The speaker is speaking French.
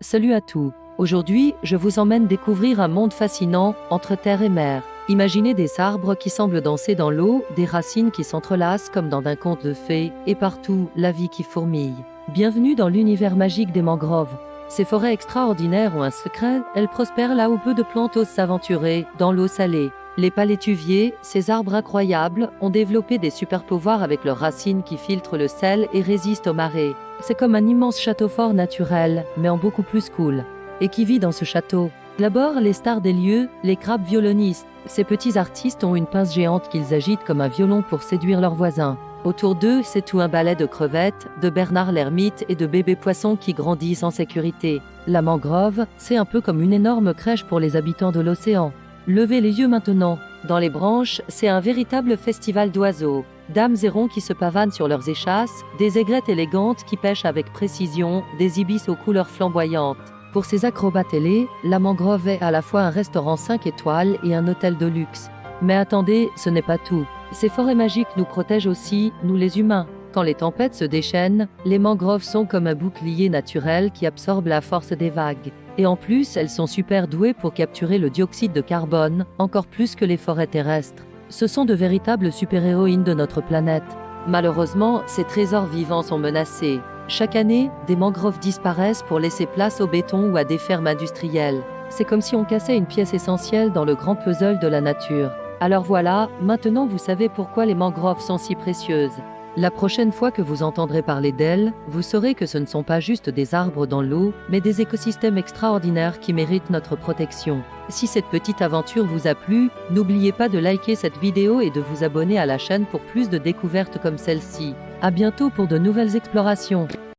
Salut à tous. Aujourd'hui, je vous emmène découvrir un monde fascinant entre terre et mer. Imaginez des arbres qui semblent danser dans l'eau, des racines qui s'entrelacent comme dans un conte de fées, et partout, la vie qui fourmille. Bienvenue dans l'univers magique des mangroves. Ces forêts extraordinaires ont un secret, elles prospèrent là où peu de plantes osent s'aventurer, dans l'eau salée. Les palétuviers, ces arbres incroyables, ont développé des super-pouvoirs avec leurs racines qui filtrent le sel et résistent aux marées. C'est comme un immense château fort naturel, mais en beaucoup plus cool. Et qui vit dans ce château? D'abord, les stars des lieux, les crabes violonistes. Ces petits artistes ont une pince géante qu'ils agitent comme un violon pour séduire leurs voisins. Autour d'eux, c'est tout un ballet de crevettes, de Bernard l'ermite et de bébés poissons qui grandissent en sécurité. La mangrove, c'est un peu comme une énorme crèche pour les habitants de l'océan. Levez les yeux maintenant. Dans les branches, c'est un véritable festival d'oiseaux. Dames et ronds qui se pavanent sur leurs échasses, des aigrettes élégantes qui pêchent avec précision, des ibis aux couleurs flamboyantes. Pour ces acrobates ailés, la mangrove est à la fois un restaurant 5 étoiles et un hôtel de luxe. Mais attendez, ce n'est pas tout. Ces forêts magiques nous protègent aussi, nous les humains. Quand les tempêtes se déchaînent, les mangroves sont comme un bouclier naturel qui absorbe la force des vagues. Et en plus, elles sont super douées pour capturer le dioxyde de carbone, encore plus que les forêts terrestres. Ce sont de véritables super-héroïnes de notre planète. Malheureusement, ces trésors vivants sont menacés. Chaque année, des mangroves disparaissent pour laisser place au béton ou à des fermes industrielles. C'est comme si on cassait une pièce essentielle dans le grand puzzle de la nature. Alors voilà, maintenant vous savez pourquoi les mangroves sont si précieuses. La prochaine fois que vous entendrez parler d'elles, vous saurez que ce ne sont pas juste des arbres dans l'eau, mais des écosystèmes extraordinaires qui méritent notre protection. Si cette petite aventure vous a plu, n'oubliez pas de liker cette vidéo et de vous abonner à la chaîne pour plus de découvertes comme celle-ci. À bientôt pour de nouvelles explorations.